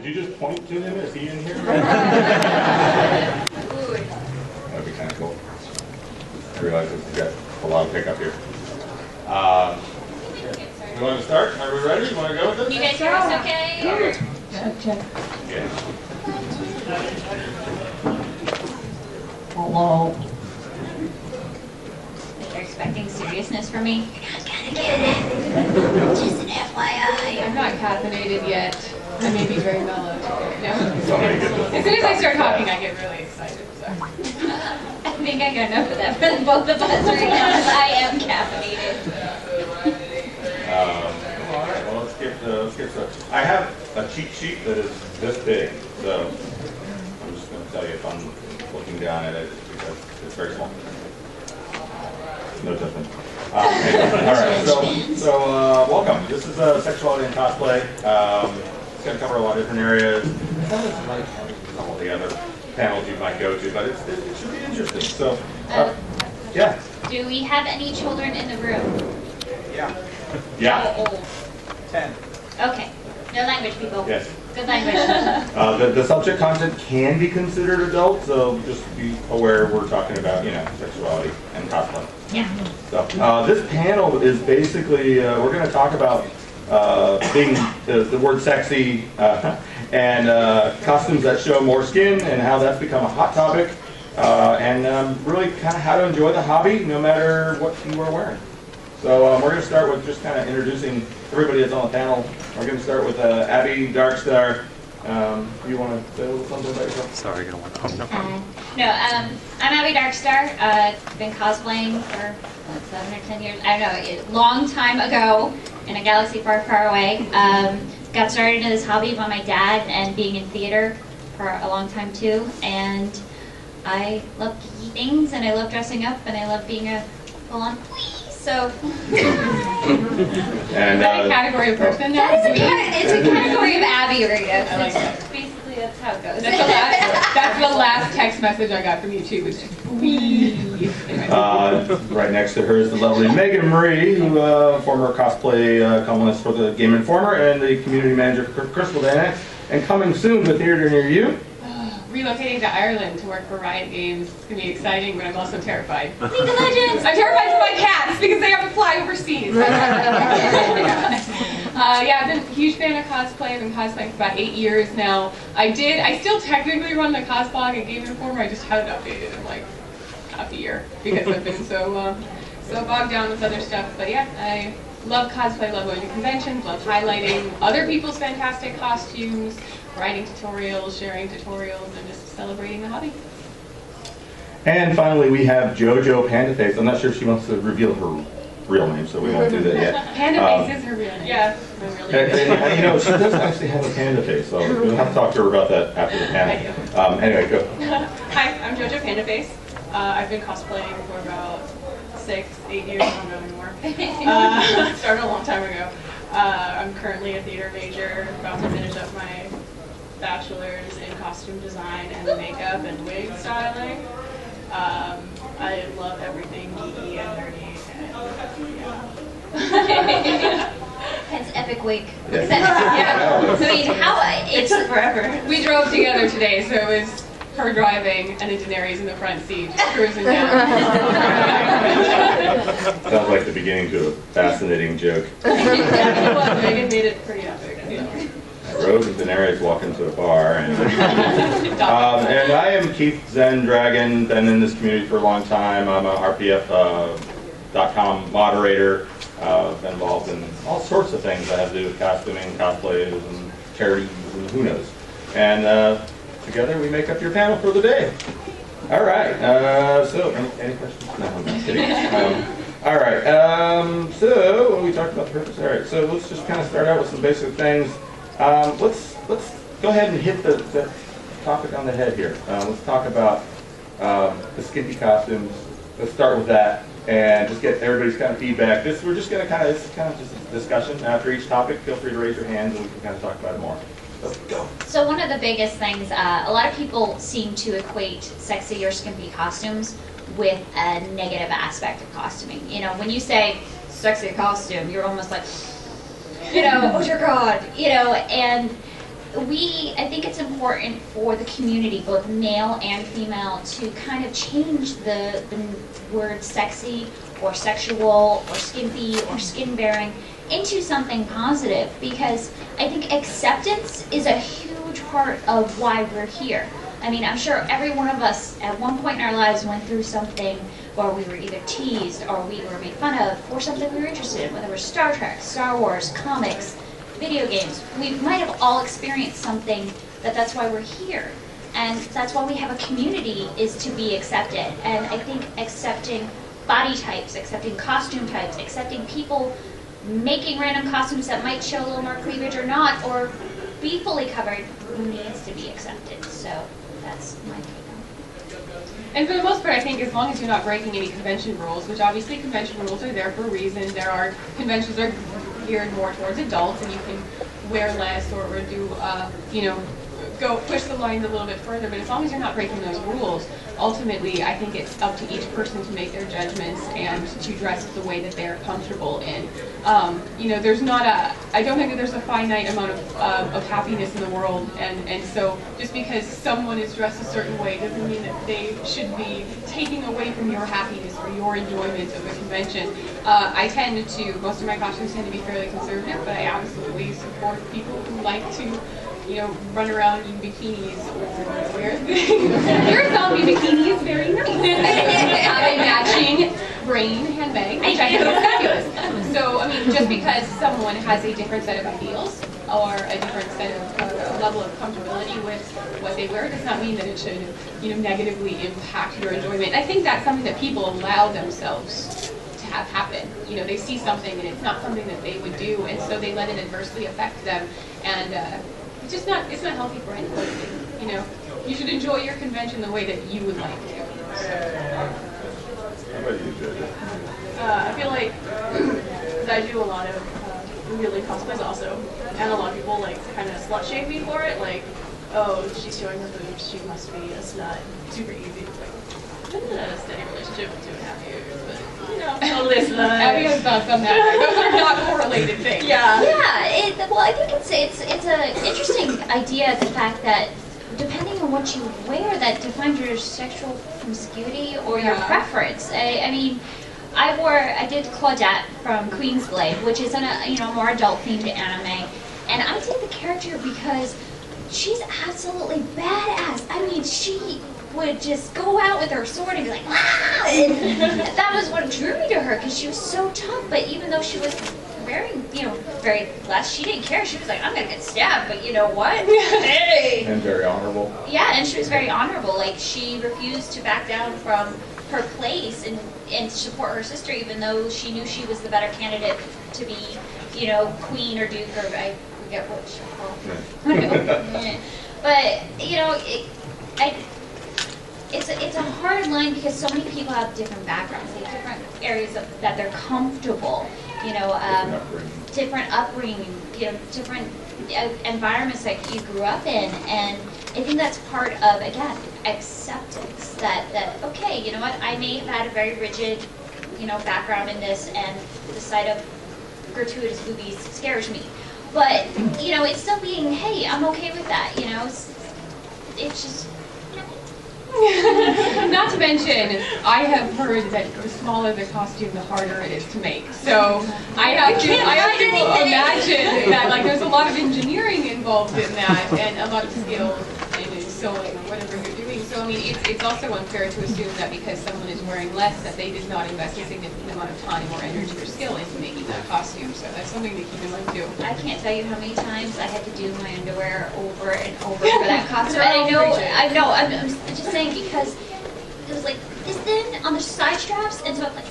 Did you just point to him? Is he in here? That would be kind of cool. I realize we've got a lot of pickup here. We want to start? Are we ready? You want to go with this? You guys hear us okay? Check. Yeah. Hello. They're expecting seriousness from me. You're not gonna get it. Just an FYI. I'm not caffeinated yet. I may be very mellow today. No? Somebody get this As soon as I start talking, I get really excited. So. I think I got enough of that for both of us right now, because I am caffeinated. All right, well, let's get started. I have a cheat sheet that is this big, so I'm just going to tell you if I'm looking down at it because it's very small. No judgment. All right, so welcome. This is Sexuality and Cosplay. It's going to cover a lot of different areas. It's not as like some of the other panels you might go to, but it should be interesting. So, yeah. Do we have any children in the room? Yeah. How old? 10. Okay. No language, people. Yes. Good language. The subject content can be considered adult, so just be aware we're talking about, sexuality and cosplay. Yeah. So this panel is basically, we're going to talk about being the word sexy and costumes that show more skin and how that's become a hot topic, and really kind of how to enjoy the hobby no matter what you are wearing. So we're going to start with just kind of introducing everybody that's on the panel. We're going to start with Abby Darkstar. You want to say a little something about yourself? Sorry, I don't want to. I'm Abby Darkstar. I've been cosplaying for 7 or 10 years. I don't know, a long time ago in a galaxy far, far away. Got started in this hobby by my dad and being in theater for a long time too. And I love geeky things, and I love dressing up, and I love being a full-on queen. So, Is that a category of person now? it's a category of Abby right now. I like that. Basically, that's how it goes. That's the last text message I got from you too, was just wee. Right next to her is the lovely Meagan Marie, who former cosplay columnist for the Game Informer and the community manager for Crystal Dynamics, and coming soon to a theater near you. Relocating to Ireland to work for Riot Games. It's going to be exciting, but I'm also terrified. League of Legends! I'm terrified for my cats because they have to fly overseas. Yeah, I've been a huge fan of cosplay. I've been cosplaying for about 8 years now. I still technically run the cos blog at Game Informer. I just haven't updated in like half a year because I've been so bogged down with other stuff. But yeah, I love cosplay, love going to conventions, love highlighting other people's fantastic costumes, writing tutorials, sharing tutorials, and just celebrating the hobby. And finally, we have Jojo Pandaface. I'm not sure if she wants to reveal her real name, so we won't do that yet. Pandaface is her real name. Yeah, my real name. And she does actually have a panda face, so we'll have to talk to her about that after the panel. Anyway, go. Hi, I'm Jojo Pandaface. I've been cosplaying for about 6, 8 years, I don't know anymore. Started a long time ago. I'm currently a theater major, about to finish up my bachelor's in costume design and makeup and wig styling. I love everything geeky and nerdy. Hence epic wig. Yeah. Yeah. So I mean, It took forever. We drove together today, so it was her driving and then Daenerys in the front seat, cruising down. Sounds like the beginning to a fascinating joke. Megan made it pretty epic. Rose and Daenerys walk into a bar, and I am Keith ZenDragon. Been in this community for a long time. I'm a RPF.com moderator. Been involved in all sorts of things that have to do with costuming, cosplays, and charities, and who knows. And together we make up your panel for the day. All right. So, any questions? No, I'm just kidding. All right. So we talked about the purpose. All right. So let's just kind of start out with some basic things. Let's go ahead and hit the topic on the head here. Let's talk about the skimpy costumes. Let's start with that and just get everybody's kind of feedback. We're just going to this is kind of just a discussion. After each topic, feel free to raise your hands and we can kind of talk about it more. Let's go. So one of the biggest things, a lot of people seem to equate sexy or skimpy costumes with a negative aspect of costuming. When you say sexy costume, you're almost like, oh dear God, and I think it's important for the community, both male and female, to kind of change the word sexy or sexual or skimpy or skin bearing into something positive, because I think acceptance is a huge part of why we're here. I mean, I'm sure every one of us at one point in our lives went through something where we were either teased or we were made fun of for something we were interested in, whether it was Star Trek, Star Wars, comics, video games. We might have all experienced something that's why we're here. And that's why we have a community, is to be accepted. And I think accepting body types, accepting costume types, accepting people making random costumes that might show a little more cleavage or not, or be fully covered, needs to be accepted. So that's my take on it. And for the most part, I think as long as you're not breaking any convention rules, which obviously convention rules are there for a reason. There are conventions that are geared more towards adults, and you can wear less or do, go push the lines a little bit further. But as long as you're not breaking those rules, ultimately, I think it's up to each person to make their judgments and to dress the way that they're comfortable in. There's not I don't think that there's a finite amount of happiness in the world, and so just because someone is dressed a certain way doesn't mean that they should be taking away from your happiness or your enjoyment of the convention. Most of my costumes tend to be fairly conservative, but I absolutely support people who like to run around in bikinis or wear things. Your zombie bikini is very nice. Have a matching brain handbag, which I think is fabulous. So, I mean, just because someone has a different set of ideals or a different set of level of comfortability with what they wear does not mean that it should, negatively impact your enjoyment. I think that's something that people allow themselves to have happen. They see something and it's not something that they would do, and so they let it adversely affect them. And it's not healthy for anyone. You should enjoy your convention the way that you would like to. How about you, Jojo? I feel like I do a lot of really cosplays also, and a lot of people kind of slut shame me for it. Like, oh, she's showing her boobs, she must be a slut. Super easy. I've been in a steady relationship for 2.5 years, but totally a slut. Abby thoughts on that. Those are not correlated things. Yeah. Yeah. Well, I think it's an interesting idea, the fact that depending on what you wear, that defines your sexual promiscuity or your preference. I mean, I did Claudette from Queen's Blade, which is a more adult-themed anime, and I did the character because she's absolutely badass. I mean, she would just go out with her sword and be like, wow! And that was what drew me to her, because she was so tough. But even though she was very less, she didn't care. She was like, I'm gonna get stabbed, but you know what? Hey! And very honorable. Yeah, and she was very honorable. Like, she refused to back down from her place and support her sister, even though she knew she was the better candidate to be, queen or duke, or I forget which. But it's a hard line, because so many people have different backgrounds, they have different areas that they're comfortable. Different upbringing, different environments that you grew up in, and I think that's part of, again, acceptance. That okay, you know what? I may have had a very rigid, background in this, and the sight of gratuitous boobies scares me. But it's still being, hey, I'm okay with that. It's just. Not to mention, I have heard that the smaller the costume, the harder it is to make. So I have to imagine that there's a lot of engineering involved in that, and a lot of skill in sewing or whatever you're doing. So I mean, it's also unfair to assume that because someone is wearing less, that they did not invest a significant amount of time or energy or skill into making that costume. So that's something to keep in mind too. I can't tell you how many times I had to do my underwear over and over for that costume. I know. I'm just saying, because it was like this thin on the side straps, and so it's like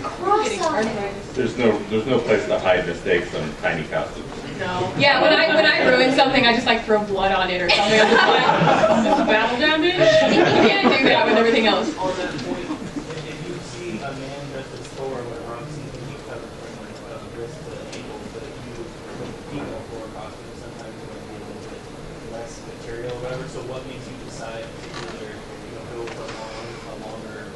cross-eyed. There's no place to hide mistakes on tiny costumes. No. Yeah, when I ruin something, I just throw blood on it or something. I'm just like, this is battle damage. You can't do that with everything else. On that point, if you see a man dressed at a store with Roxy, he covers from wrist to ankle, but if you female for a costume, sometimes it might be a little bit less material or whatever. So what makes you decide to either go for a longer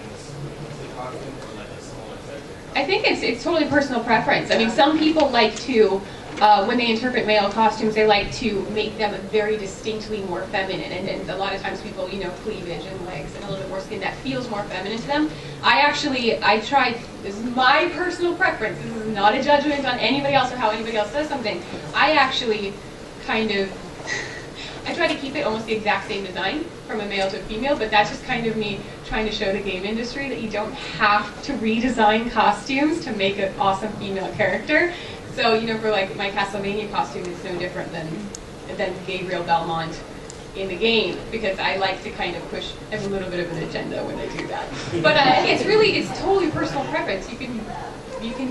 costume or a smaller section? I think it's totally personal preference. I mean, some people like to when they interpret male costumes, they like to make them very distinctly more feminine, and a lot of times people, you know, cleavage and legs and a little bit more skin that feels more feminine to them. I tried, this is my personal preference, this is not a judgment on anybody else or how anybody else does something. I actually kind of, I try to keep it almost the exact same design from a male to a female, but that's just kind of me trying to show the game industry that you don't have to redesign costumes to make an awesome female character. So, you know, for like my Castlevania costume is no different than Gabriel Belmont in the game, because I like to kind of push a little bit of an agenda when I do that. But it's totally personal preference. You can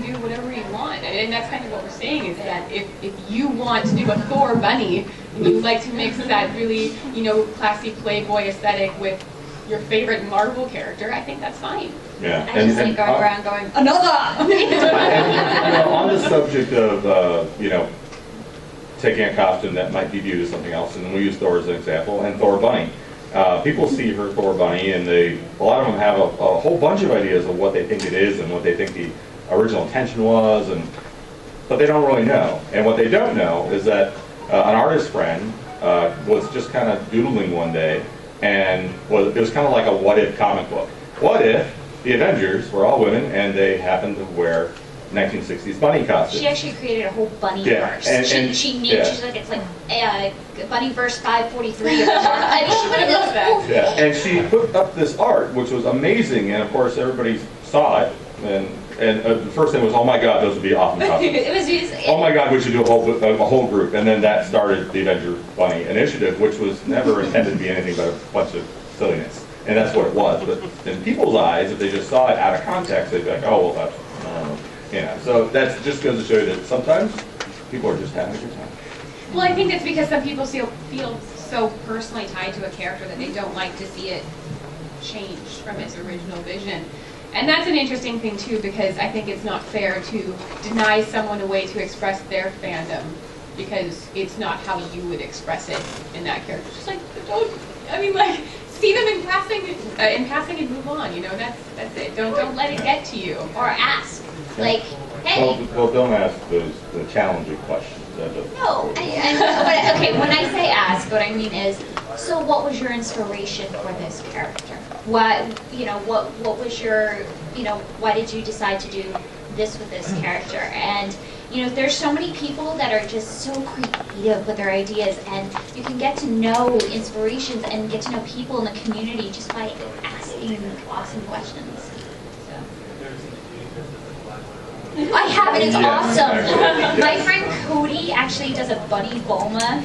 do whatever you want, and that's kind of what we're saying, is that if you want to do a Thor bunny and you like to mix that really, you know, classy Playboy aesthetic with your favorite Marvel character, I think that's fine. Yeah. I just like going around going, another! And, you know, on the subject of, you know, taking a costume that might be viewed as something else, and we'll use Thor as an example, and Thor Bunny. People see her Thor Bunny, and a lot of them have a whole bunch of ideas of what they think it is and what they think the original intention was, but they don't really know. And what they don't know is that an artist friend was just kind of doodling one day, and it was kind of like a what-if comic book. What if the Avengers were all women and they happened to wear 1960s bunny costumes? She actually created a whole bunny verse. She named, she's like, it's like bunny verse 543. I mean, she would have loved that. Yeah, and she put up this art, which was amazing, and of course everybody saw it, and the first thing was, oh my God, those would be awesome costumes. Oh my God, we should do a whole group, and then that started the Avenger Bunny Initiative, which was never intended to be anything but a bunch of silliness, and that's what it was. But in people's eyes, if they just saw it out of context, they'd be like, oh, well, that's, you know. So that just goes to show you that sometimes people are just having a good time. Well, I think it's because some people feel so personally tied to a character that they don't like to see it changed from its original vision. And that's an interesting thing too, because I think it's not fair to deny someone a way to express their fandom, because it's not how you would express it in that character. Just like, see them in passing and move on. You know, that's it. Don't let it get to you. Or ask, like, hey. Well, don't ask the challenging questions. No, okay, when I say ask, what I mean is, so what was your inspiration for this character? What was your, why did you decide to do this with this character? And, there's so many people that are just so creative with their ideas, and you can get to know inspirations and get to know people in the community just by asking awesome questions. I have it, it's awesome. My friend Cody actually does a Buddy Bulma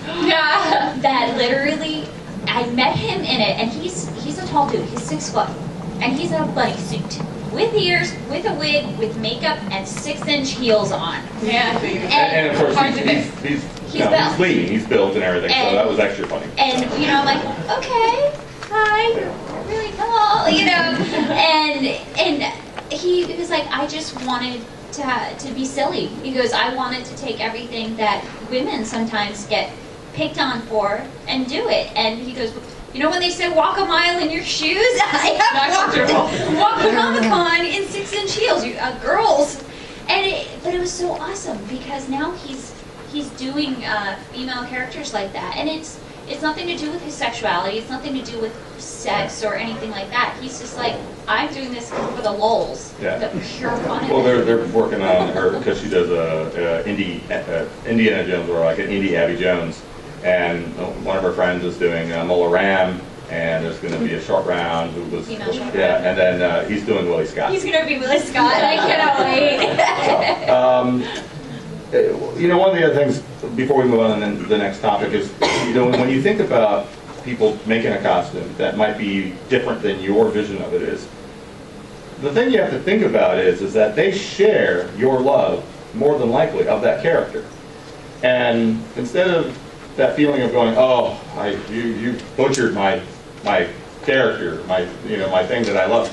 that literally, I met him in it, and he's a tall dude, he's 6 foot, and he's in a bunny suit, with ears, with a wig, with makeup, and 6-inch heels on. Yeah. And of course, he's lean, he's built and everything, so that was extra funny. And, I'm like, okay, hi, you're really tall, and he was like, I just wanted to be silly. He goes, I wanted to take everything that women sometimes get picked on for and do it. And he goes, when they say walk a mile in your shoes, I have walked Comic-Con in 6-inch heels, girls. But it was so awesome, because now he's doing female characters like that, and it's nothing to do with his sexuality, it's nothing to do with sex or anything like that. He's just like, I'm doing this for the lulz, the pure fun of it. Well, they're working on her, because she does Indiana Jones, or like an indie Abby Jones, and one of her friends is doing Mola Ram, and there's going to be a short round who was, and then he's doing Willie Scott. He's going to be Willie Scott, I cannot wait. One of the other things, before we move on to the next topic, is, when you think about people making a costume that might be different than your vision of it is, the thing you have to think about is that they share your love, more than likely, of that character. And instead of that feeling of going, oh, you butchered my character, my thing that I love,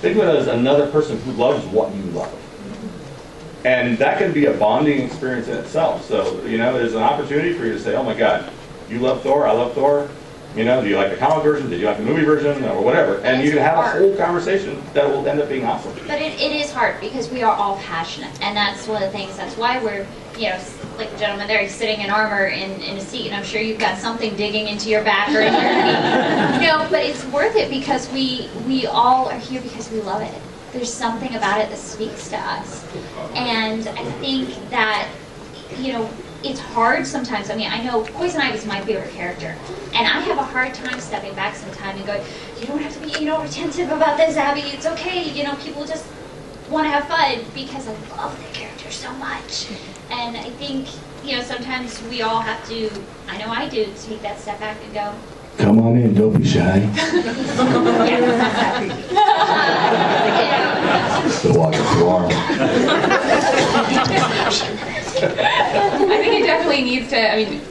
think of it as another person who loves what you love. And that can be a bonding experience in itself. So, there's an opportunity for you to say, oh my God, you love Thor, I love Thor, You know, do you like the comic version? Did you like the movie version? Or whatever. And you can have a whole conversation that will end up being awesome. But it is hard because we are all passionate, and that's one of the things. That's why we're, you know, like the gentleman there, he's sitting in armor in a seat, and I'm sure you've got something digging into your back or in your knee. You know, but it's worth it because we all are here because we love it. There's something about it that speaks to us, and I think that, you know, it's hard sometimes. I mean, I know Poison Ivy is my favorite character, and I have a hard time stepping back sometimes and going, you don't have to be, you know, retentive about this, Abby. It's okay. You know, people just want to have fun because I love the character so much. And I think, you know, sometimes we all have to, I know I do, take that step back and go, come on in, don't be shy. Still walking through armor. I think it definitely needs to, I mean,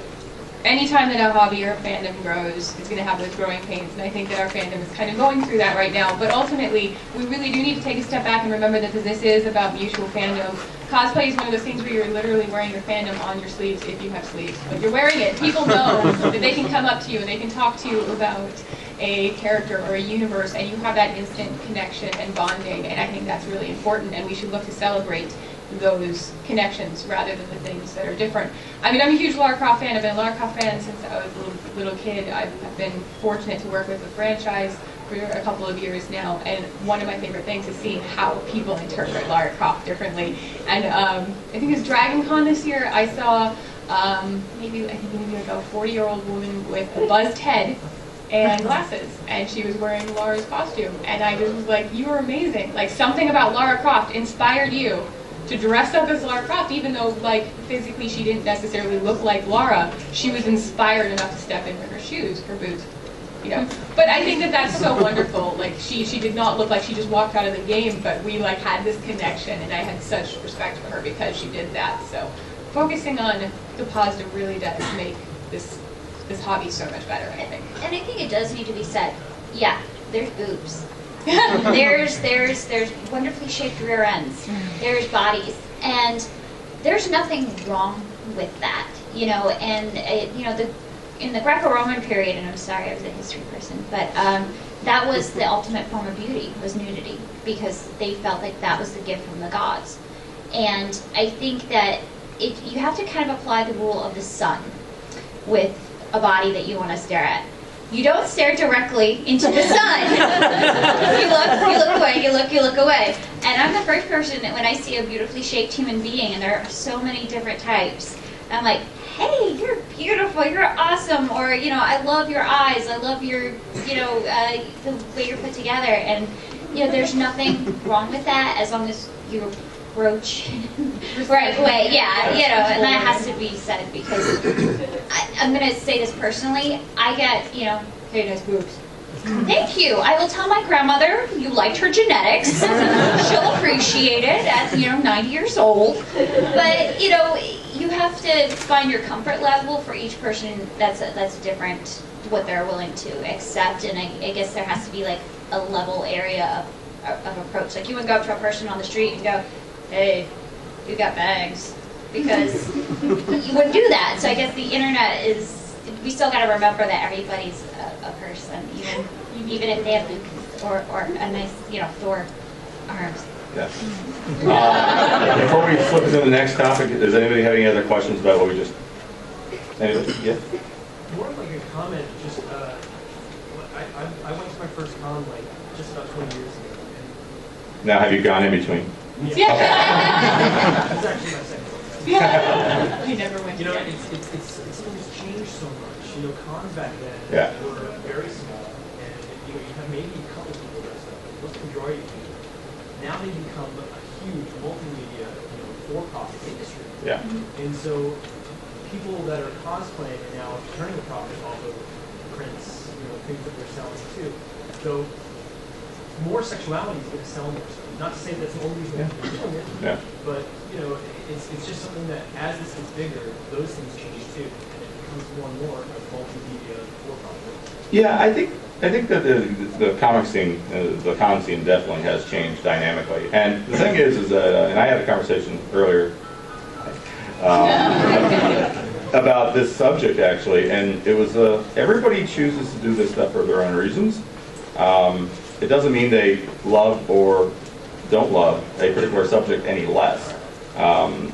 anytime that a hobby or a fandom grows, it's going to have those growing pains, and I think that our fandom is kind of going through that right now. But ultimately, we really do need to take a step back and remember that this is about mutual fandom. Cosplay is one of those things where you're literally wearing your fandom on your sleeves, if you have sleeves. But you're wearing it. People know that they can come up to you and they can talk to you about a character or a universe, and you have that instant connection and bonding, and I think that's really important, and we should look to celebrate those connections rather than the things that are different. I mean, I'm a huge Lara Croft fan. I've been a Lara Croft fan since I was a little kid. I've been fortunate to work with the franchise for a couple of years now, and one of my favorite things is seeing how people interpret Lara Croft differently. And I think it was Dragon Con this year, I saw maybe like a 40-year-old woman with a buzzed head and glasses, and she was wearing Lara's costume, and I just was like, you are amazing. Like, something about Lara Croft inspired you to dress up as Lara Croft, even though, like, physically she didn't necessarily look like Lara. She was inspired enough to step into her shoes, her boots, you know. But I think that that's so wonderful. Like, she did not look like she just walked out of the game, but we, like, had this connection, and I had such respect for her because she did that. So focusing on the positive really does make this hobby so much better, I think. and I think it does need to be said, yeah, there's boobs. there's wonderfully shaped rear ends. There's bodies, and there's nothing wrong with that, you know. And you know, in the Greco-Roman period, and I'm sorry, I was a history person, but that was the ultimate form of beauty, was nudity, because they felt like that was the gift from the gods. And I think that you have to kind of apply the rule of the sun with a body that you want to stare at. You don't stare directly into the sun. you look away, you look away. And I'm the first person that when I see a beautifully shaped human being, and there are so many different types, I'm like, hey, you're beautiful, you're awesome, or, you know, I love your eyes, I love your, you know, the way you're put together. And, you know, there's nothing wrong with that as long as you approach right way, yeah, you know, and that has to be said, because I'm going to say this personally, I get, you know, hey, nice boobs. Thank you. I will tell my grandmother you liked her genetics. She'll appreciate it at, you know, 90 years old. But, you know, you have to find your comfort level for each person. That's different, what they're willing to accept, and I guess there has to be like a level area of approach. Like, you wouldn't go up to a person on the street and go, hey, you got bags, because you wouldn't do that. So I guess the internet is, we still got to remember that everybody's a person, even if they have boobs or a nice, you know, Thor arms. Yes. Before we flip into the next topic, does anybody have any other questions about what we just? Anybody? Yeah. More of like a comment. Just I went to my first con like just about 20 years ago. Now, have you gone in between? Yeah. It's actually my second one. Yeah. I never went. You know, it's changed so much. You know, cons back then were very small, and you know, you have maybe a couple people dressed up. What's the majority of people? Now they become a huge multimedia, you know, for-profit industry. Yeah. And so people that are cosplaying are now turning the profit off of prints, you know, things that they're selling too. So more sexuality is going to sell more stuff. Not to say that's the only reason they're doing it, but you know, it's just something that as this gets bigger, those things change too, and it becomes more and more of multimedia for-profit. Yeah, I think that the comic scene, the con scene, definitely has changed dynamically. And the thing is that, and I had a conversation earlier. about this subject actually, and it was everybody chooses to do this stuff for their own reasons. It doesn't mean they love or don't love a particular subject any less.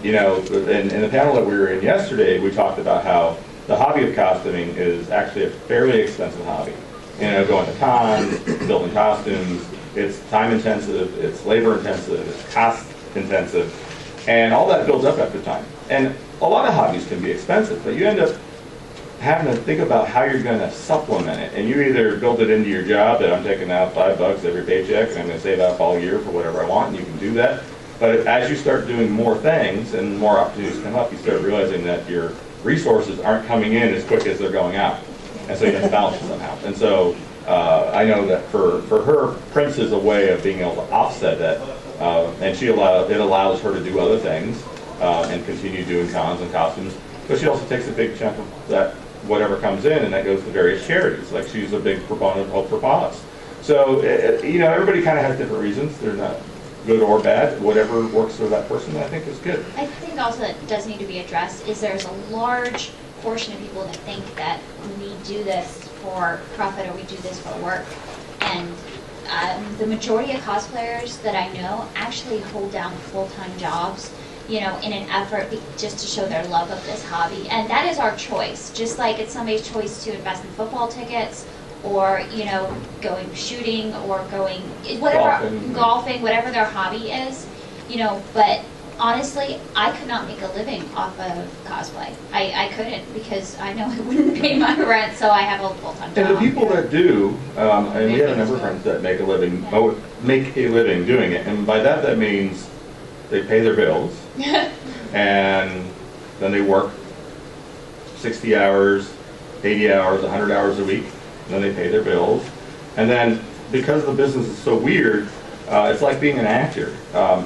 You know, in the panel that we were in yesterday, we talked about how the hobby of costuming is actually a fairly expensive hobby. You know, going to cons, building costumes, it's time intensive, it's labor intensive, it's cost intensive, and all that builds up after time. And a lot of hobbies can be expensive, but you end up having to think about how you're going to supplement it. And you either build it into your job, that I'm taking out $5 every paycheck and I'm going to save up all year for whatever I want, and you can do that. But as you start doing more things and more opportunities come up, you start realizing that your resources aren't coming in as quick as they're going out. And so you have to balance it somehow. And so I know that for her, Prince is a way of being able to offset that. And it allows her to do other things and continue doing cons and costumes. But she also takes a big chunk of that, whatever comes in, and that goes to various charities. Like she's a big proponent of Hope for Paws. So, you know, everybody kind of has different reasons. They're not good or bad. Whatever works for that person, I think, is good. I think also that does need to be addressed is there's a large portion of people that think that we do this for profit or we do this for work. And the majority of cosplayers that I know actually hold down full-time jobs, you know, in an effort just to show their love of this hobby. And that is our choice. Just like it's somebody's choice to invest in football tickets or, you know, going shooting or going, whatever, golfing, whatever their hobby is, you know, but honestly, I could not make a living off of cosplay. I couldn't because I know it wouldn't pay my rent, so I have a full-time job. And the people that do, and we have a number of friends that make a living doing it, and by that means they pay their bills, and then they work 60 hours, 80 hours, 100 hours a week, and then they pay their bills. And then because the business is so weird, it's like being an actor.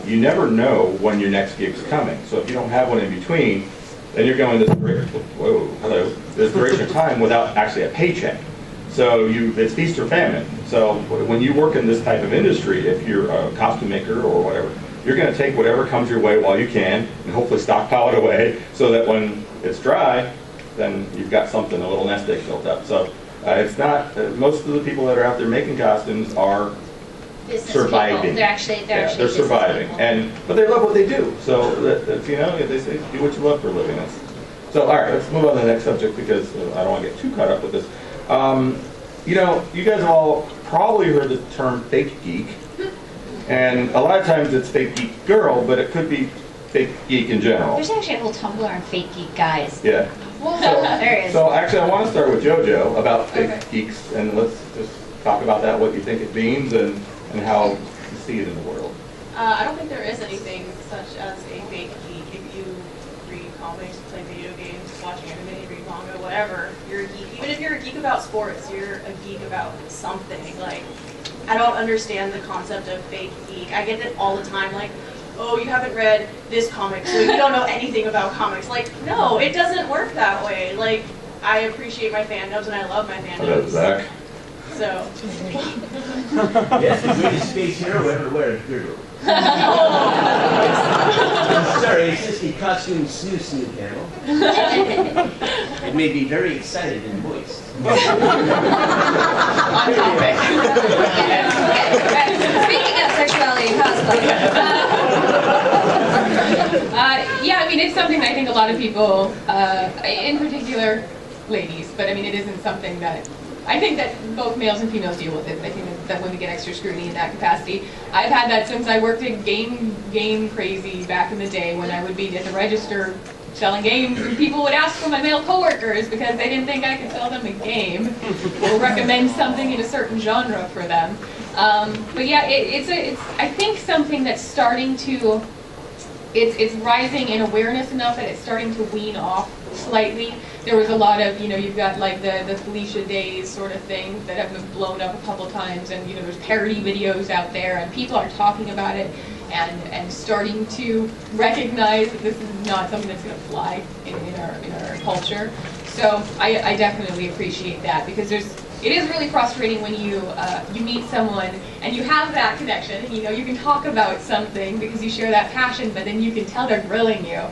You never know when your next gig's coming. So if you don't have one in between, then you're going this duration of time without actually a paycheck. So it's feast or famine. So when you work in this type of industry, if you're a costume maker or whatever, you're going to take whatever comes your way while you can and hopefully stockpile it away so that when it's dry, then you've got something, a little nest egg built up. So it's not, most of the people that are out there making costumes are Business surviving. People. They're actually they're surviving, but they love what they do. So that, you know, they say do what you love for a living. So all right, let's move on to the next subject because I don't want to get too caught up with this. You know, you guys have all probably heard the term fake geek, and a lot of times it's fake geek girl, but it could be fake geek in general. There's actually a whole Tumblr on fake geek guys. Yeah. There is. So actually, I want to start with Jojo about fake geeks, and let's just talk about that, what you think it means, and how you see it in the world. I don't think there is anything such as a fake geek. If you read comics, play video games, watch anime, read manga, whatever, you're a geek. Even if you're a geek about sports, you're a geek about something. Like, I don't understand the concept of fake geek. I get it all the time, like, oh, you haven't read this comic, so you don't know anything about comics. Like, no, it doesn't work that way. Like, I appreciate my fandoms and I love my fandoms. Zach. So. Yes, the greatest space hero ever wear a girdle. Sorry, it's just a costume snoo panel. It made me very excited and moist. On topic. Speaking of sexuality and cosplay. Yeah, I mean, it's something that I think a lot of people, in particular ladies, but I mean, it isn't something that I think that both males and females deal with it. I think that women get extra scrutiny in that capacity. I've had that since I worked at Game Crazy back in the day when I would be at the register selling games and people would ask for my male coworkers because they didn't think I could sell them a game or recommend something in a certain genre for them. But yeah, it's I think something that's starting to, it's rising in awareness enough that it's starting to wean off slightly. There was a lot of, you know, you've got like the Felicia Days sort of thing that have been blown up a couple times, and you know, there's parody videos out there and people are talking about it and starting to recognize that this is not something that's going to fly in our culture. So I definitely appreciate that, because it is really frustrating when you meet someone and you have that connection, and you know, you can talk about something because you share that passion, but then you can tell they're grilling you.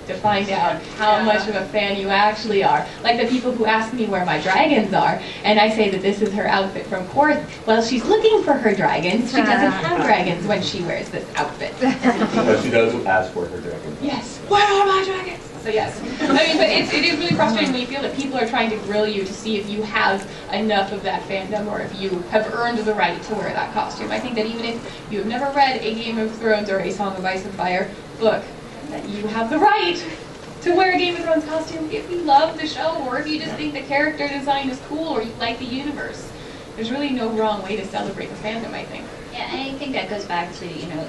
to find out how much of a fan you actually are. Like the people who ask me where my dragons are, and I say that this is her outfit from court. Well, she's looking for her dragons. She doesn't have dragons when she wears this outfit. But she does ask for her dragon. Yes. Where are my dragons? So yes. I mean, but it is really frustrating when you feel that people are trying to grill you to see if you have enough of that fandom or if you have earned the right to wear that costume. I think that even if you have never read a Game of Thrones or a Song of Ice and Fire book, that you have the right to wear a Game of Thrones costume if you love the show or if you just think the character design is cool or you like the universe. There's really no wrong way to celebrate the fandom, I think. Yeah, and I think that goes back to, you know,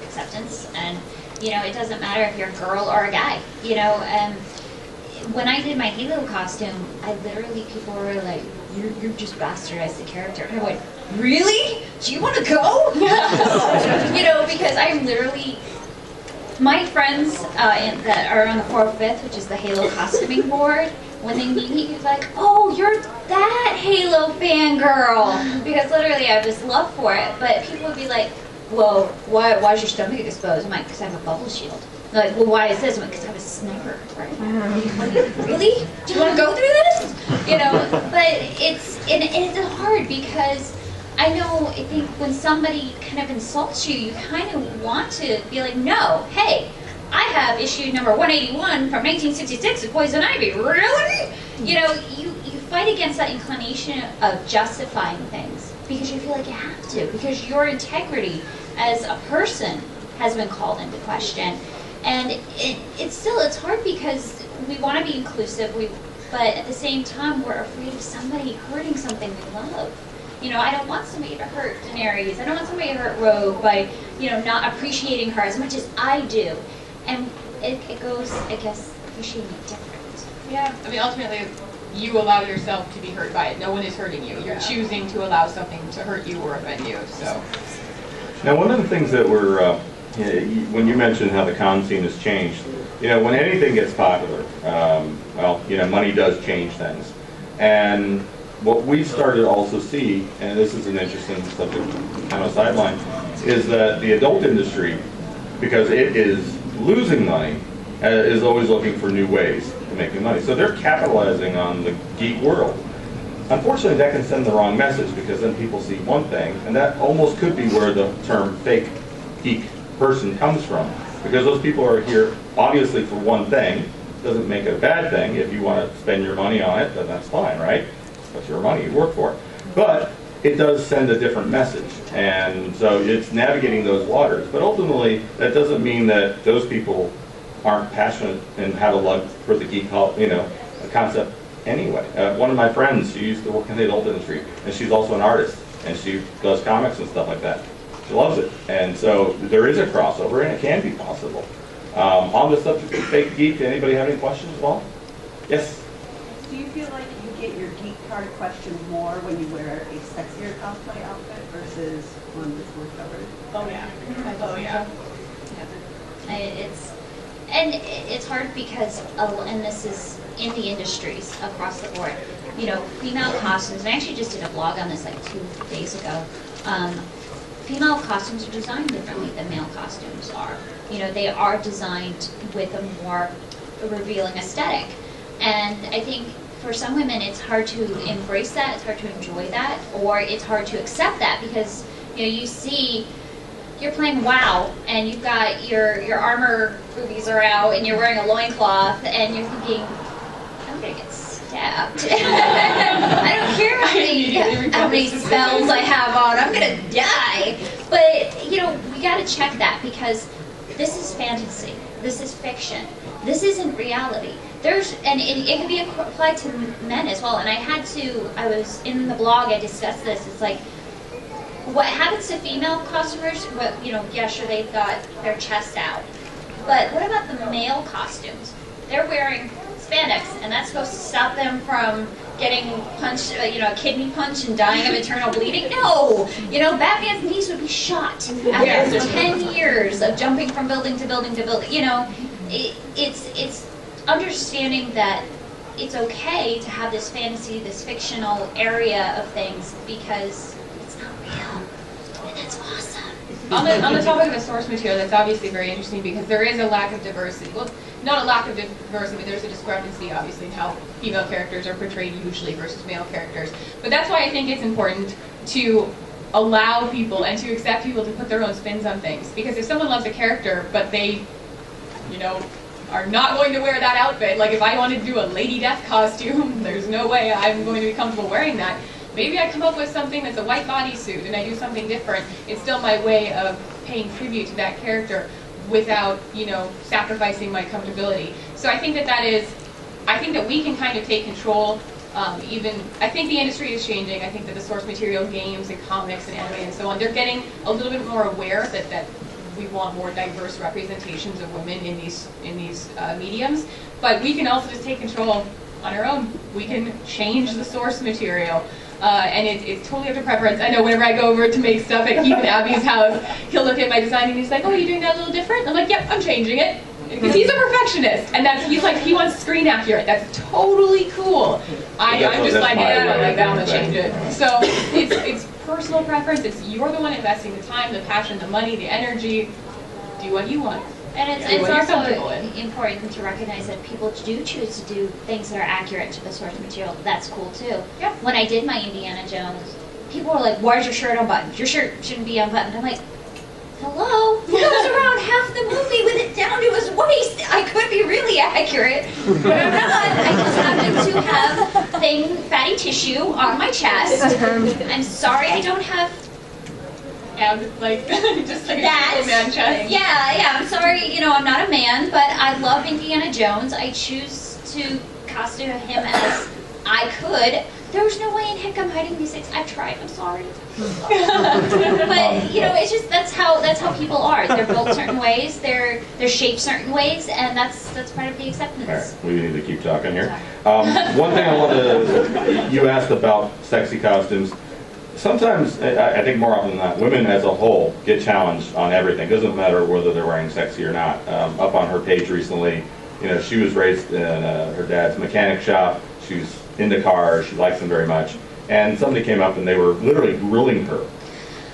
acceptance, and, you know, it doesn't matter if you're a girl or a guy, you know. When I did my Halo costume, I literally, people were like, you're just bastardized the character. And I went, really? Do you want to go? You know, because I'm literally, my friends that are on the 405th, which is the Halo costuming board, when they meet me, he's like, oh, you're that Halo fangirl. Because literally I have this love for it. But people would be like, well, why is your stomach exposed? I'm like, because I have a bubble shield. They're like, well, why is this? I'm like, because I have a sniper. Right? Really? Do you want to go through this? You know, but it's hard because I know, I think when somebody kind of insults you, you kind of want to be like, no, hey, I have issue number 181 from 1966 of Poison Ivy. Really? You know, you fight against that inclination of justifying things because you feel like you have to, because your integrity as a person has been called into question. And it's hard because we want to be inclusive, but at the same time, we're afraid of somebody hurting something we love. You know, I don't want somebody to hurt Daenerys. I don't want somebody to hurt Rogue by, you know, not appreciating her as much as I do. And it goes, I guess, appreciating it different. Yeah, I mean, ultimately, you allow yourself to be hurt by it. No one is hurting you. You're choosing to allow something to hurt you or offend you, so. Now, one of the things that we're, when you mentioned how the con scene has changed, you know, when anything gets popular, well, you know, money does change things. And what we started to also see, and this is an interesting subject, kind of sideline, is that the adult industry, because it is losing money, is always looking for new ways to make money. So they're capitalizing on the geek world. Unfortunately, that can send the wrong message because then people see one thing, and that almost could be where the term fake geek person comes from. Because those people are here obviously for one thing. Doesn't make it a bad thing. If you want to spend your money on it, then that's fine, right? That's your money, you work for it. But it does send a different message. And so it's navigating those waters. But ultimately, that doesn't mean that those people aren't passionate and have a love for the geek, you know, concept anyway. One of my friends, she used to work in the adult industry, and she's also an artist, and she does comics and stuff like that. She loves it. And so there is a crossover, and it can be possible. On the subject of fake geek, anybody have any questions at all? Yes? Do you feel like you get your geek card questioned more when you wear a sexier cosplay outfit versus one that's more covered? Oh yeah. Oh yeah. It's hard because, and this is in the industries across the board, you know, female costumes, and I actually just did a blog on this like 2 days ago. Female costumes are designed differently than male costumes are. You know, they are designed with a more revealing aesthetic. And I think for some women it's hard to embrace that, it's hard to enjoy that, or it's hard to accept that because, you know, you see, you're playing WoW and you've got your armor boobies are out and you're wearing a loincloth and you're thinking, I'm gonna get stabbed. I don't care how many spells I have on, I'm gonna die. But, you know, we gotta check that because this is fantasy, this is fiction, this isn't reality. And it can be applied to men as well. And I was in the blog, I discussed this, it's like, what happens to female costumers, you know, yeah, sure, they've got their chest out. But what about the male costumes? They're wearing spandex, and that's supposed to stop them from getting punched, you know, a kidney punch and dying of internal bleeding? No! You know, Batman's knees would be shot after 10 years of jumping from building to building to building. You know, it's understanding that it's okay to have this fantasy, this fictional area of things because it's not real, and that's awesome. On the topic of the source material, that's obviously very interesting because there is a lack of diversity. Well, not a lack of diversity, but there's a discrepancy, obviously, in how female characters are portrayed usually versus male characters. But that's why I think it's important to allow people and to accept people to put their own spins on things. Because if someone loves a character, but they, you know, are not going to wear that outfit, like if I wanted to do a Lady Death costume, there's no way I'm going to be comfortable wearing that. Maybe I come up with something that's a white bodysuit and I do something different. It's still my way of paying tribute to that character without, you know, sacrificing my comfortability. So I think I think that we can kind of take control. I think the industry is changing. I think that the source material, games and comics and anime and so on, they're getting a little bit more aware that we want more diverse representations of women in these mediums. But we can also just take control on our own. We can change the source material. And it's totally up to preference. I know whenever I go over to make stuff at Keith and Abby's house, he'll look at my design and he's like, "Oh, are you doing that a little different?" I'm like, "Yep, I'm changing it." Because he's a perfectionist, and he wants screen accurate. That's totally cool. I'm just like, yeah, I don't like that. I'm gonna change it. So it's personal preference. You're the one investing the time, the passion, the money, the energy. Do what you want. And it's also important to recognize that people do choose to do things that are accurate to the source material. That's cool too. Yeah. When I did my Indiana Jones, people were like, "Why is your shirt unbuttoned? Your shirt shouldn't be unbuttoned." I'm like, hello? He goes around half the movie with it down to his waist. I could be really accurate, but I'm not. I just happen to have fatty tissue on my chest. I'm sorry I don't have just like that. A man chest. Yeah, I'm sorry, you know, I'm not a man, but I love Indiana Jones. I choose to costume him as I could. There was no way in heck I'm hiding these things. I've tried, I'm sorry. But, you know, it's just, that's how people are. They're built certain ways, they're shaped certain ways, and that's part of the acceptance. All right, we need to keep talking here. One thing I want to, you asked about sexy costumes. Sometimes, I think more often than not, women as a whole get challenged on everything. It doesn't matter whether they're wearing sexy or not. Up on her page recently, you know, she was raised in her dad's mechanic shop. She's into cars. She likes them very much. And somebody came up and they were literally grilling her,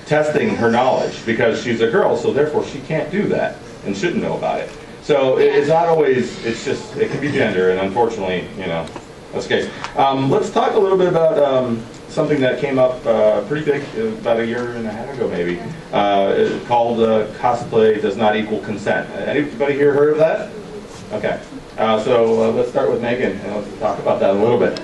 testing her knowledge because she's a girl, so therefore she can't do that and shouldn't know about it. So it's not always, it's just, it can be gender, and unfortunately, you know, that's the case. Let's talk a little bit about something that came up pretty big about a year and a half ago maybe, called Cosplay Does Not Equal Consent. Anybody here heard of that? Okay. So let's start with Megan and let's talk about that a little bit.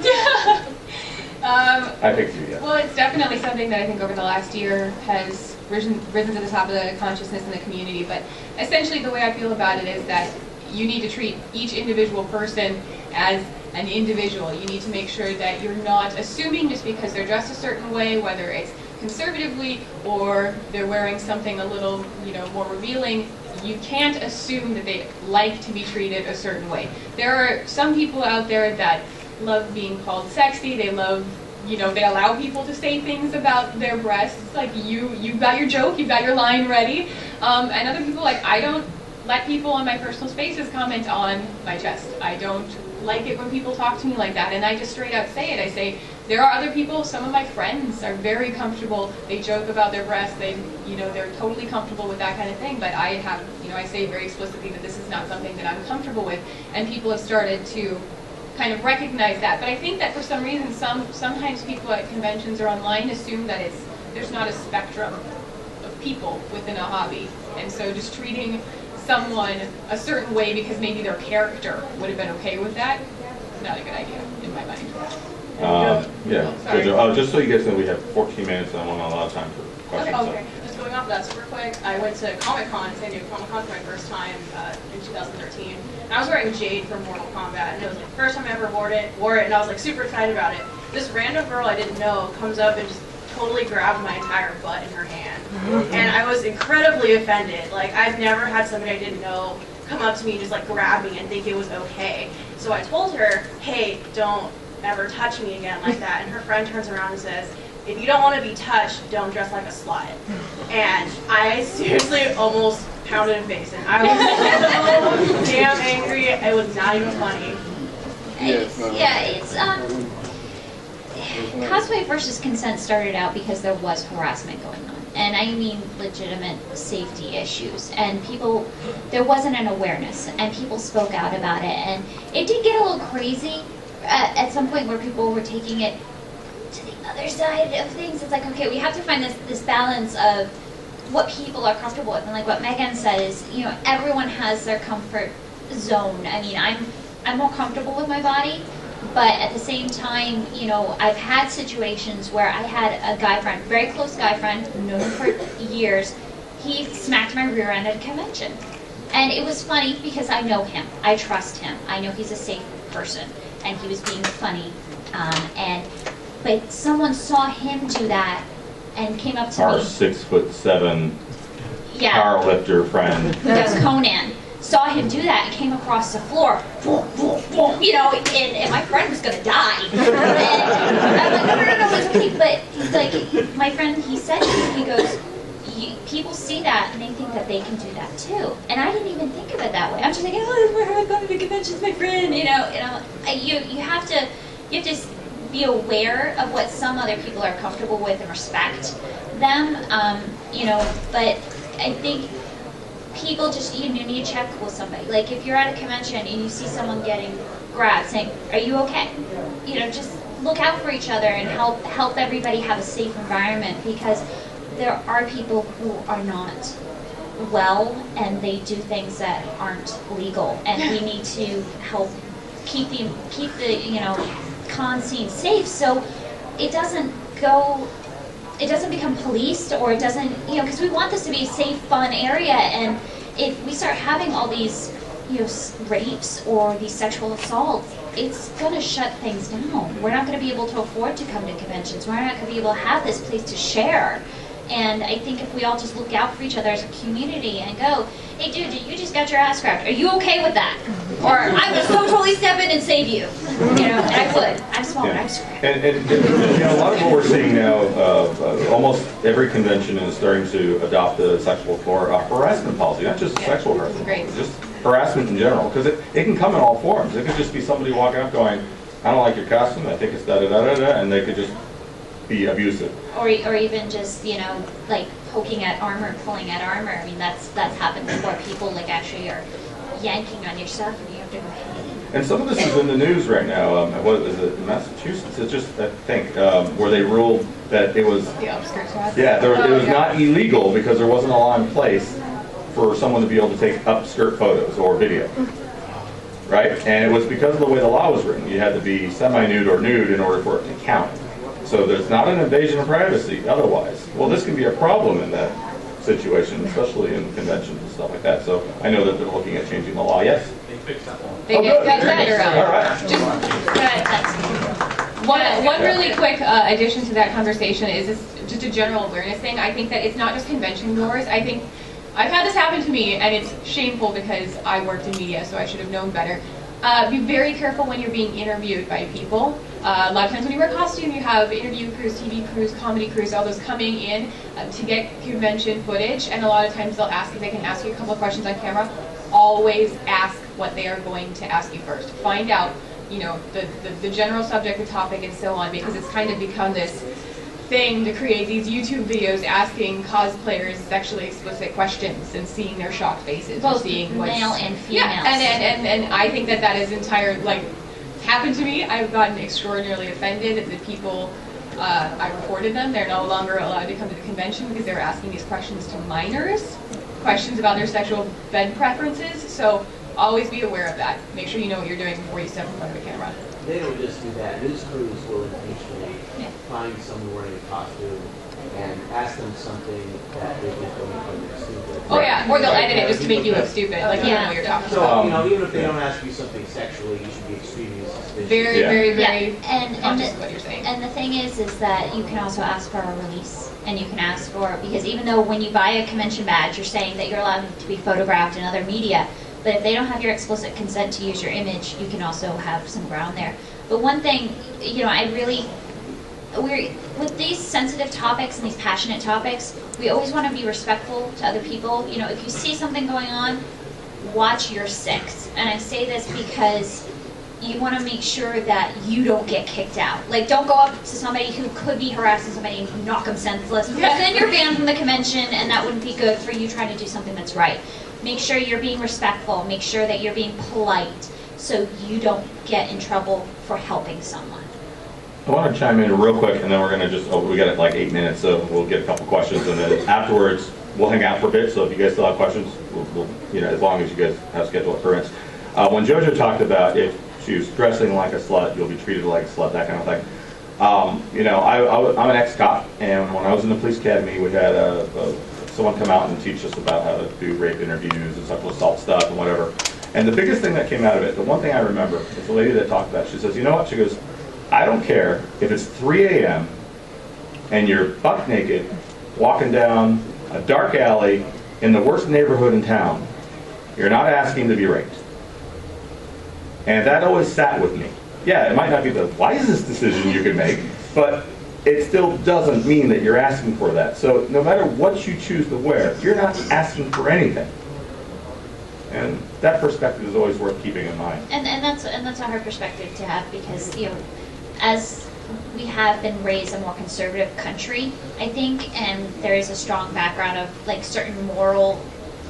I picked you, yeah. Well, it's definitely something that I think over the last year has risen to the top of the consciousness in the community. But essentially the way I feel about it is that you need to treat each individual person as an individual. You need to make sure that you're not assuming just because they're dressed a certain way, whether it's conservatively or they're wearing something a little, you know, more revealing. You can't assume that they like to be treated a certain way. There are some people out there that love being called sexy. They love, you know, they allow people to say things about their breasts. It's like you've got your joke, you've got your line ready. And other people, like, I don't let people on my personal spaces comment on my chest. I don't like it when people talk to me like that, and I just straight out say it. I say, there are other people, some of my friends are very comfortable, they joke about their breasts, they, you know, they're totally comfortable with that kind of thing, but I have, you know, I say very explicitly that this is not something that I'm comfortable with, and people have started to kind of recognize that. But I think that for some reason, sometimes people at conventions or online assume that there's not a spectrum of people within a hobby, and so just treating someone a certain way because maybe their character would have been okay with that, not a good idea in my mind. Yeah, Jojo, just so you guys know, we have 14 minutes and I want a lot of time for questions. Okay, just going off of that super quick, I went to Comic-Con, San Diego Comic-Con for my first time in 2013. And I was wearing Jade from Mortal Kombat, and it was like the first time I ever wore it, and I was like super excited about it. This random girl I didn't know comes up and just totally grabbed my entire butt in her hand. And I was incredibly offended. Like, I've never had somebody I didn't know come up to me and just like grab me and think it was okay. So I told her, hey, don't ever touch me again like that. And her friend turns around and says, if you don't want to be touched, don't dress like a slut. And I seriously almost pounded her face. And I was so damn angry, it was not even funny. Cosplay versus consent started out because there was harassment going on. and I mean legitimate safety issues. And people, there wasn't an awareness, and people spoke out about it. And it did get a little crazy at some point where people were taking it to the other side of things. It's like, okay, we have to find this balance of what people are comfortable with. And like what Megan said is, you know, everyone has their comfort zone. I mean, I'm more comfortable with my body, but at the same time, you know, I've had situations where I had a guy friend, very close guy friend, known him for years. He smacked my rear end at a convention. And it was funny because I know him. I trust him. I know he's a safe person. And he was being funny. But someone saw him do that and came up to Our me. 6'7" Yeah. powerlifter friend. That's Conan. Saw him do that and came across the floor, you know, and my friend was gonna die. And I'm like, no, it's okay. But he's like, my friend, he said to me, he goes, people see that and they think that they can do that too. And I didn't even think of it that way. I'm just like, oh, where I'm going to the convention's my friend, you know. You have to be aware of what some other people are comfortable with and respect them, you know. But I think people just, you need to check with somebody. Like if you're at a convention and you see someone getting grabbed, saying, are you okay? You know, just look out for each other and help everybody have a safe environment, because there are people who are not well and they do things that aren't legal, and we need to help keep the you know, con scene safe so it doesn't become policed, or it doesn't, you know, because we want this to be a safe, fun area. And if we start having all these, you know, rapes or these sexual assaults, it's going to shut things down. We're not going to be able to afford to come to conventions. We're not going to be able to have this place to share. And I think if we all just look out for each other as a community and go, hey dude, you just got your ass grabbed. Are you okay with that? Or I would so totally step in and save you. You know, and I would. I'm small, but I'm scrapped. And you know, a lot of what we're seeing now, almost every convention is starting to adopt the sexual harassment policy, not just sexual harassment, just harassment in general, because it can come in all forms. It could just be somebody walking up going, I don't like your costume, I think it's da-da-da-da-da, and they could just be abusive. Or even just, you know, like poking at armor, pulling at armor. I mean, that's happened before. People like actually are yanking on your stuff, and you have to go ahead. And some of this is in the news right now. What is it? Massachusetts? It's just, I think, where they ruled that it was. The upskirts harassment? Yeah, it was not illegal because there wasn't a law in place for someone to be able to take upskirt photos or video. Right? And it was because of the way the law was written. You had to be semi-nude or nude in order for it to count. So there's not an invasion of privacy otherwise. Well, this can be a problem in that situation, especially in conventions and stuff like that. So I know that they're looking at changing the law. Yes? They fixed that one. They did. That's All right. One really quick addition to that conversation is just a general awareness thing. I think that it's not just convention wars. I think I've had this happen to me, and it's shameful because I worked in media, so I should have known better. Be very careful when you're being interviewed by people. A lot of times when you wear a costume, you have interview crews, TV crews, comedy crews, all those coming in to get convention footage, and a lot of times they'll ask if they can ask you a couple of questions on camera. Always ask what they are going to ask you first. Find out, you know, the general subject, the topic, and so on, because it's kind of become this thing to create these YouTube videos asking cosplayers sexually explicit questions and seeing their shocked faces. Both seeing male and female. Yeah, and I think that is entire, like, happened to me. I've gotten extraordinarily offended that people, I reported them, they're no longer allowed to come to the convention because they were asking these questions to minors, questions about their sexual bed preferences, so always be aware of that. Make sure you know what you're doing before you step in front of a camera. They don't just do that. News crews will intentionally find someone wearing a costume and ask them something that they just don't think they're stupid. Oh yeah, or they'll edit it just to make you look stupid, like you don't know what you're talking about. So, you know, even if they don't ask you something sexually, you should be extremely suspicious. Very, very and conscious of what you're saying. And the thing is that you can also ask for a release, and you can ask for, because even though when you buy a convention badge, you're saying that you're allowed to be photographed in other media, but if they don't have your explicit consent to use your image, you can also have some ground there. But one thing, you know, with these sensitive topics and these passionate topics, we always want to be respectful to other people. You know, if you see something going on, watch your six. And I say this because you want to make sure that you don't get kicked out. Like, don't go up to somebody who could be harassing somebody and knock them senseless, because then you're banned from the convention, and that wouldn't be good for you trying to do something that's right. Make sure you're being respectful. Make sure that you're being polite, so you don't get in trouble for helping someone. I want to chime in real quick, and then we're going to just, we got like 8 minutes, so we'll get a couple questions, and then afterwards we'll hang out for a bit. So if you guys still have questions, we'll you know, as long as you guys have scheduled permits. When Jojo talked about if she was dressing like a slut, you'll be treated like a slut, that kind of thing. You know, I'm an ex-cop, and when I was in the police academy, we had someone come out and teach us about how to do rape interviews and sexual assault stuff and whatever. And the biggest thing that came out of it, the one thing I remember, is the lady that talked about it. She says, you know what? She goes, I don't care if it's 3 a.m. and you're buck naked walking down a dark alley in the worst neighborhood in town. You're not asking to be raped. And that always sat with me. Yeah, it might not be the wisest decision you can make, but it still doesn't mean that you're asking for that. So no matter what you choose to wear, you're not asking for anything. And that perspective is always worth keeping in mind. And that's a hard perspective to have, because, you know, as we have been raised a more conservative country, I think, and there is a strong background of like certain moral,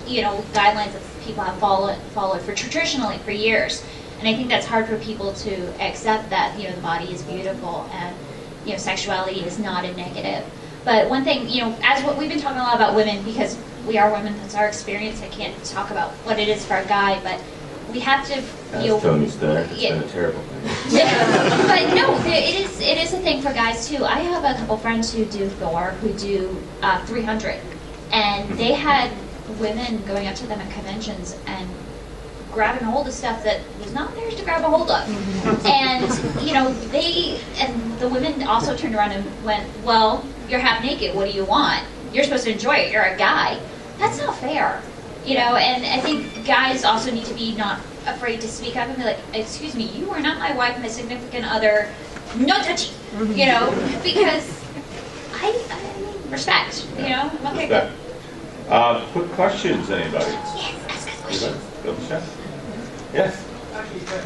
you know, guidelines that people have followed for traditionally for years. And I think that's hard for people to accept that, you know, the body is beautiful and, you know, sexuality is not a negative. But one thing, you know, as what we've been talking a lot about women, because we are women, that's our experience. I can't talk about what it is for a guy, but we have to, you know. Tony's there. It's been a terrible thing. Yeah, but no, it is a thing for guys too. I have a couple friends who do Thor, who do 300, and they had women going up to them at conventions and grabbing a hold of stuff that was not theirs to grab a hold of. And, you know, the women also turned around and went, well, you're half naked, what do you want? You're supposed to enjoy it, you're a guy. That's not fair, you know, and I think guys also need to be not afraid to speak up and be like, excuse me, you are not my wife, my significant other, no touchy, you know, because I respect, you know, I'm okay with it. Quick questions, anybody? Yes, ask us questions. Yes. Actually, when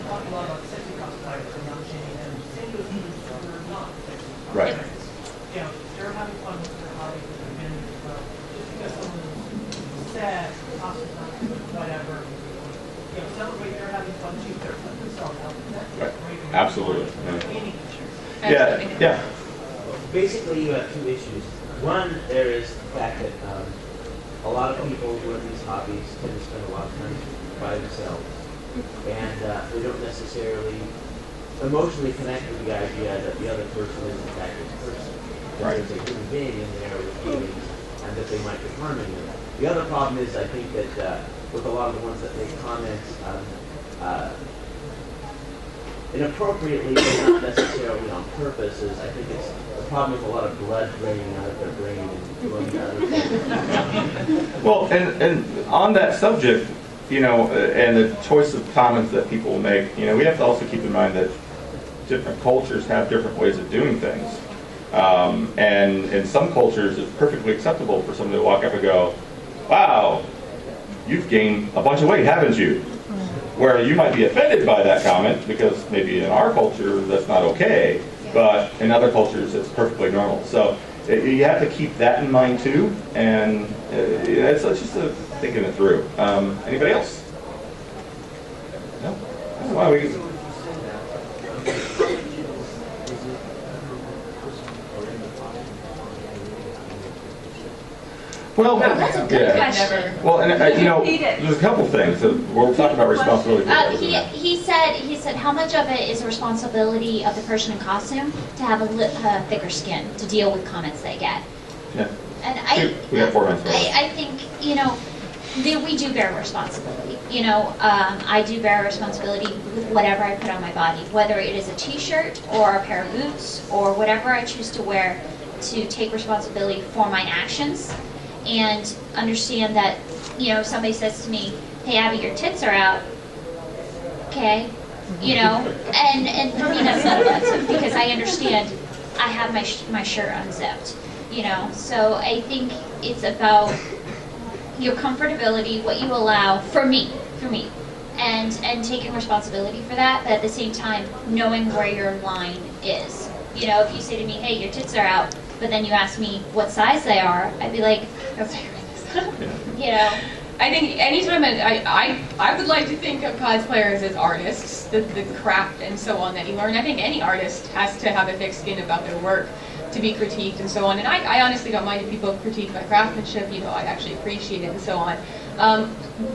talking a lot about sexy cosplayers and not shaming them, same goes for not sexy cosplayers. Right. You know, they're having fun with their hobby, with their community as well. Just because someone is sad, costume's not good, whatever, you know, celebrate they're having fun too. They're putting themselves out there. That's Right. great. Absolutely. Yeah. Yeah. Basically, you have two issues. One, there is the fact that a lot of people who have these hobbies tend to spend a lot of time by themselves, and they don't necessarily emotionally connect with the idea that the other person is in fact this person. That there's a human being in there with feelings, and that they might be harming them. The other problem is, I think that with a lot of the ones that make comments inappropriately, but not necessarily on purpose, is I think it's the problem with a lot of blood draining out of their brain and going down the thing. Well, and on that subject, you know, and the choice of comments that people make, you know, we have to also keep in mind that different cultures have different ways of doing things. And in some cultures, it's perfectly acceptable for somebody to walk up and go, wow, you've gained a bunch of weight, haven't you? Where you might be offended by that comment, because maybe in our culture that's not okay, but in other cultures it's perfectly normal. So you have to keep that in mind too, and it's just thinking it through. Anybody else? No? Why we? Well, That's a good yeah. question. Well, and you know, there's a couple things. We're talking about responsibility. He said how much of it is a responsibility of the person in costume to have a thicker skin to deal with comments they get. Yeah. And We got 4 minutes. I think, you know, we do bear responsibility. You know, I do bear responsibility with whatever I put on my body, whether it is a t-shirt or a pair of boots or whatever I choose to wear, to take responsibility for my actions. And understand that, you know, if somebody says to me, hey Abby, your tits are out, okay, you know, and for me that's not offensive, because I understand I have my shirt unzipped, you know, so I think it's about your comfortability, what you allow, for me, and taking responsibility for that, but at the same time knowing where your line is. You know, if you say to me, hey, your tits are out, but then you ask me what size they are, I'd be like, you know. I think anytime I would like to think of cosplayers as artists, the craft and so on that you learn. I think any artist has to have a thick skin about their work to be critiqued and so on. And I honestly don't mind if people critique my craftsmanship. You know, I actually appreciate it and so on.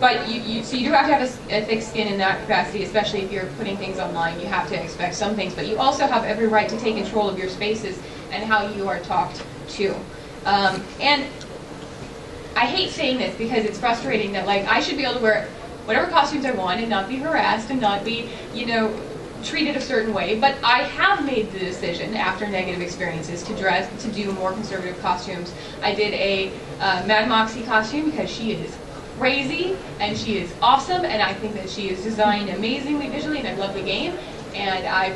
But so you do have to have a thick skin in that capacity, especially if you're putting things online. You have to expect some things, but you also have every right to take control of your spaces and how you are talked to. And I hate saying this because it's frustrating that, like, I should be able to wear whatever costumes I want and not be harassed and not be, you know, treated a certain way. But I have made the decision after negative experiences to do more conservative costumes. I did a Mad Moxie costume because she is crazy and she is awesome, and I think that she is designed amazingly visually, and I love the game. And I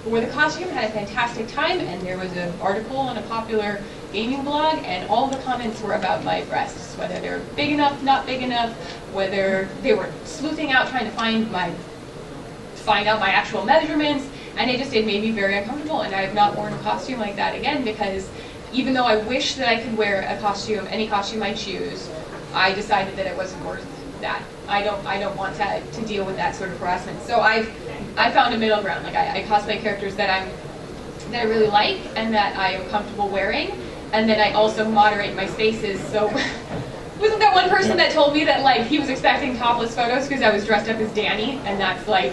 wore the costume, had a fantastic time, and there was an article on a popular gaming blog, and all the comments were about my breasts, whether they were big enough, not big enough, whether they were sleuthing out trying to find out my actual measurements, and it made me very uncomfortable. And I have not worn a costume like that again, because even though I wish that I could wear a costume, any costume I choose, I decided that it wasn't worth that. I don't want to deal with that sort of harassment. So I found a middle ground. Like I cosplay characters that I really like and that I am comfortable wearing, and then I also moderate my spaces. So wasn't that one person that told me that, like, he was expecting topless photos because I was dressed up as Danny, and that's like,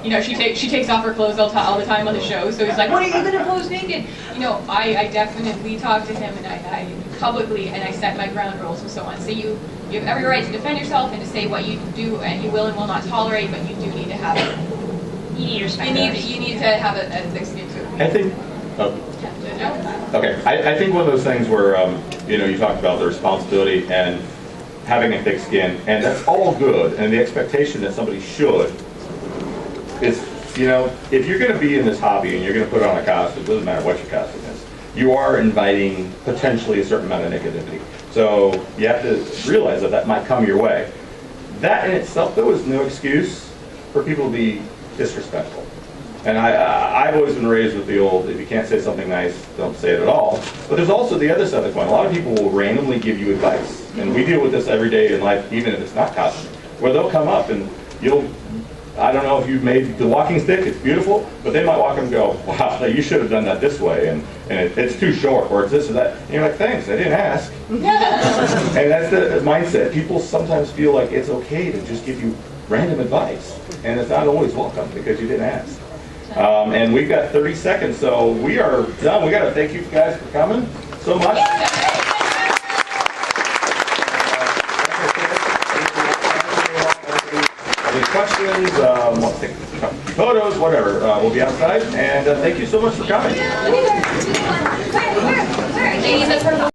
you know, she takes off her clothes all the time on the show, so he's like, what are you gonna pose naked? You know, I definitely talked to him, and I publicly, and I set my ground rules and so on. So you have every right to defend yourself and to say what you do and you will and will not tolerate, but you do need to have You need respect. you need to have a thick skin to it. I think. Okay, I think one of those things where you know, you talked about the responsibility and having a thick skin, and that's all good, and the expectation that somebody should is, you know, if you're going to be in this hobby and you're going to put on a costume, it doesn't matter what your costume is, you are inviting potentially a certain amount of negativity. So you have to realize that that might come your way. That in itself, though, is no excuse for people to be disrespectful. And I've always been raised with the old, if you can't say something nice, don't say it at all. But there's also the other side of the coin. A lot of people will randomly give you advice. And we deal with this every day in life, even if it's not costume, where they'll come up and I don't know if you've made the walking stick, it's beautiful, but they might walk up and go, wow, you should have done that this way, and it's too short, or it's this or that. And you're like, thanks, I didn't ask. And that's the mindset. People sometimes feel like it's okay to just give you random advice, and it's not always welcome because you didn't ask. And we've got 30 seconds, so we are done. We got to thank you guys for coming so much. Any questions, photos, whatever, we'll be outside. And thank you so much for coming.